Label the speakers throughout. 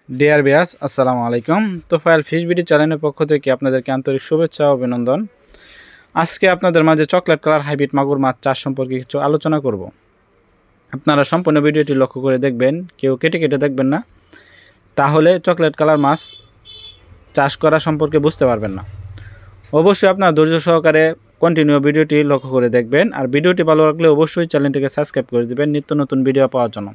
Speaker 1: Dear viewers, আসসালামু আলাইকুম। Tofail fish BD চ্যানেলের পক্ষ থেকে আপনাদেরকে আন্তরিক শুভেচ্ছা ও অভিনন্দন। আজকে আপনাদের মাঝে চকলেট কালার হাইব্রিড মাগুর মাছ চাষ সম্পর্কে কিছু আলোচনা করব। আপনারা সম্পূর্ণ ভিডিওটি লক্ষ্য করে দেখবেন, কেউ কেটে কেটে দেখবেন না, তাহলে চকলেট কালার মাছ চাষ করা সম্পর্কে বুঝতে পারবেন না। অবশ্যই আপনারা ধৈর্য সহকারে কন্টিনিউ ভিডিওটি লক্ষ্য করে দেখবেন, আর ভিডিওটি ভালো লাগলে অবশ্যই চ্যানেলটিকে সাবস্ক্রাইব করে দেবেন নিত্য নতুন ভিডিও পাওয়ার জন্য।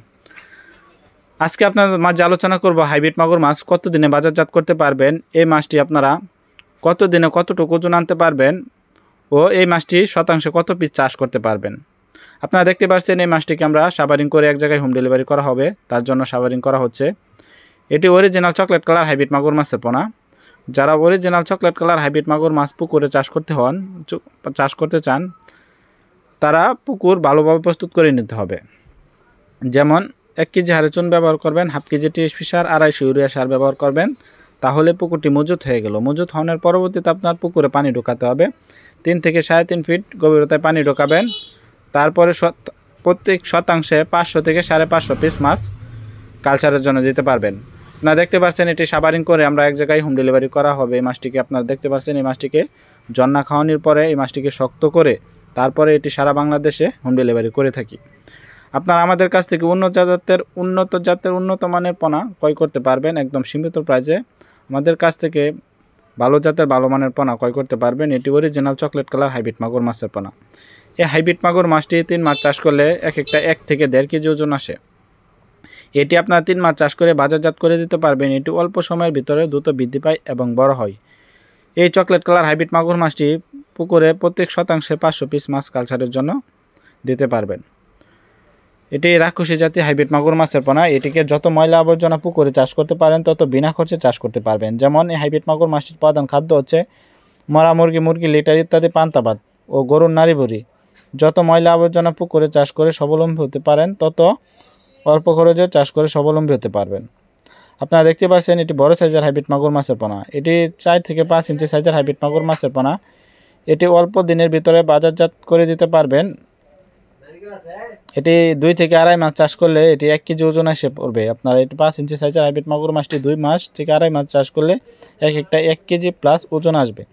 Speaker 1: আজকে আপনাদের মাঝে আলোচনা করব হাইব্রিড মাগুর মাছ কতদিনে বাজারজাত করতে পারবেন, এই মাছটি আপনারা কতদিনে কতটুকু ওজন আনতে পারবেন ও এই মাছটি শতাংশে কত পিস চাষ করতে পারবেন। আপনারা দেখতে পাচ্ছেন এই মাছটিকে আমরা সাবারিং করে এক জায়গায় হোম ডেলিভারি করা হবে, তার জন্য সাবারিং করা হচ্ছে। এটি অরিজিনাল চকলেট কালার হাইব্রিড মাগুর মাছের পোনা। যারা অরিজিনাল চকলেট কালার হাইব্রিড মাগুর মাছ পুকুরে চাষ করতে চান, তারা পুকুর ভালোভাবে প্রস্তুত করে নিতে হবে। যেমন 1 কেজি হারে চুন ব্যবহার করবেন, হাফ কেজি টিএসপি সার, 250 ইউরিয়া সার ব্যবহার করবেন, তাহলে পুকুরটি মজুত হয়ে গেল। মজুত হওয়ার পরবর্তীতে আপনার পুকুরে পানি ঢোকাতে হবে। 3 থেকে 3.5 ফিট গভীরতায় পানি ঢোকাবেন। তারপরে প্রত্যেক শতাংশে 500 থেকে 550 পিস মাছ কালচারের জন্য দিতে পারবেন। আপনারা দেখতে পাচ্ছেন এটি সাবারিং করে আমরা এক জায়গায় হোম ডেলিভারি করা হবে। এই মাছটিকে আপনারা দেখতে পাচ্ছেন, এই মাছটিকে জন্না খাওয়ানোর পরে এই মাছটিকে শক্ত করে তারপরে এটি সারা বাংলাদেশে হোম ডেলিভারি করে থাকি। আপনারা আমাদের কাছ থেকে উন্নত মানের পোনা ক্রয় করতে পারবেন একদম সীমিত প্রাইসে। আমাদের কাছ থেকে ভালো জাতের ভালো মানের পোনা ক্রয় করতে পারবেন। এটি অরিজিনাল চকলেট কালার হাইব্রিড মাগুর মাছের পোনা। এই হাইব্রিড মাগুর মাছটি 3 মাস চাষ করলে এক একটা 1 থেকে 1.5 কেজি ওজন আসে। এটি আপনারা 3 মাস চাষ করে বাজারজাত করে দিতে পারবেন। এটি অল্প সময়ের ভিতরে দ্রুত বৃদ্ধি পায় এবং বড় হয়। এই চকলেট কালার হাইব্রিড মাগুর মাছটি পুকুরে প্রত্যেক শতাংশে 500 পিস মাছ কালচারের জন্য দিতে পারবেন। এটি রাক্ষসী জাতি হাইব্রিড মাগুর মাছের পোনা। এটিকে যত ময়লা আবর্জনা পুকুরে চাষ করতে পারেন তত বিনা খরচে চাষ করতে পারবেন। যেমন এই হাইব্রিড মাগুর মাছটির প্রধান খাদ্য হচ্ছে মরা মুরগি লিটার ইত্যাদি পান্তা ভাত ও গরুর নাড়ি ভুড়ি। যত ময়লা আবর্জনা পুকুরে চাষ করে স্বাবলম্বী হতে পারেন, তত অল্প খরচে চাষ করে স্বাবলম্বী হতে পারবেন। আপনারা দেখতে পাচ্ছেন এটি বড় সাইজের হাইব্রিড মাগুর মাছের পোনা। এটি 4 থেকে 5 ইঞ্চি সাইজের হাইব্রিড মাগুর মাছের পোনা। এটি অল্প দিনের ভিতরে বাজারজাত করে দিতে পারবেন। এটি 2 থেকে 2.5 মাস চাষ করলে এটি 1 কেজি ওজন এসে পড়বে। আপনারা এটি 5 ইঞ্চি সাইজের হাইব্রিড মাগুর মাছটি 2 মাস থেকে 2.5 মাস চাষ করলে এক একটা 1 কেজি প্লাস ওজন আসবে।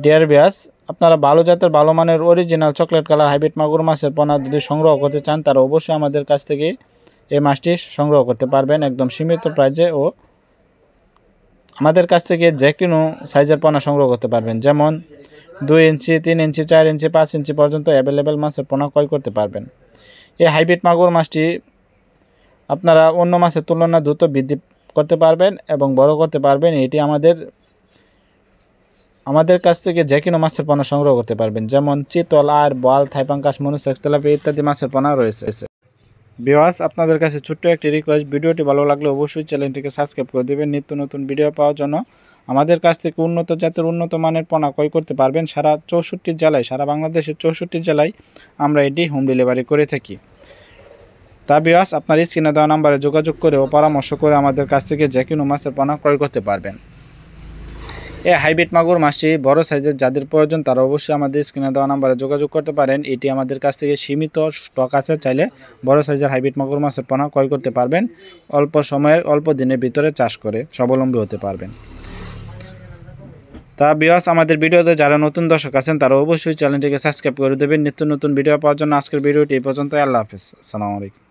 Speaker 1: ডিয়ার ভিউয়ার্স, আপনারা ভালো জাতের ভালো মানের অরিজিনাল চকলেট কালার হাইব্রিড মাগুর মাছের পোনা যদি সংগ্রহ করতে চান, তারা অবশ্যই আমাদের কাছ থেকে এই মাছটি সংগ্রহ করতে পারবেন একদম সীমিত প্রাইসে। ও আমাদের কাছ থেকে যে কোনো সাইজের পোনা সংগ্রহ করতে পারবেন। যেমন 2 ইঞ্চি, 3 ইঞ্চি, 4 ইঞ্চি, 5 ইঞ্চি পর্যন্ত অ্যাভেলেবেল মাছের পোনা ক্রয় করতে পারবেন। এই হাইব্রিড মাগুর মাছটি আপনারা অন্য মাছের তুলনায় দ্রুত বৃদ্ধি করতে পারবেন এবং বড় করতে পারবেন। এটি আমাদের কাছ থেকে যে কোনো মাছের পোনা সংগ্রহ করতে পারবেন। যেমন চিতল, আর বোয়াল, থাইপাঙ্কাস, মনুসেক্স, তেলাপিয়া ইত্যাদি মাছের পোনা রয়েছে। ভিউয়ার্স, আপনাদের কাছে ছোট্ট একটি রিকোয়েস্ট, ভিডিওটি ভালো লাগলে অবশ্যই চ্যানেলটিকে সাবস্ক্রাইব করে দেবেন নিত্য নতুন ভিডিও পাওয়ার জন্য। আমাদের কাছ থেকে উন্নত জাতের উন্নত মানের পোনা ক্রয় করতে পারবেন। সারা বাংলাদেশের 64 জেলায় আমরা এটি হোম ডেলিভারি করে থাকি। তা ভিউয়ার্স, আপনার স্ক্রিনে দেওয়া নাম্বারে যোগাযোগ করে ও পরামর্শ করে আমাদের কাছ থেকে যে কোনো মাছের পোনা ক্রয় করতে পারবেন। এই হাইব্রিড মাগুর মাছটি বড় সাইজের যাদের প্রয়োজন, তারা অবশ্যই আমাদের স্ক্রিনে দেওয়া নাম্বারে যোগাযোগ করতে পারেন। এটি আমাদের কাছ থেকে সীমিত স্টক আছে, চাইলে বড় সাইজের হাইব্রিড মাগুর মাছের পোনা ক্রয় করতে পারবেন। অল্প দিনের ভিতরে চাষ করে স্বাবলম্বী হতে পারবেন। তা ভিউয়ার্স, আমাদের ভিডিওতে যারা নতুন দর্শক আছেন, তারা অবশ্যই চ্যানেলটিকে সাবস্ক্রাইব করে দেবেন নিত্য নতুন ভিডিও পাওয়ার জন্য। আজকের ভিডিওটি এই পর্যন্ত। আল্লাহ হাফেজ, আসসালামু আলাইকুম।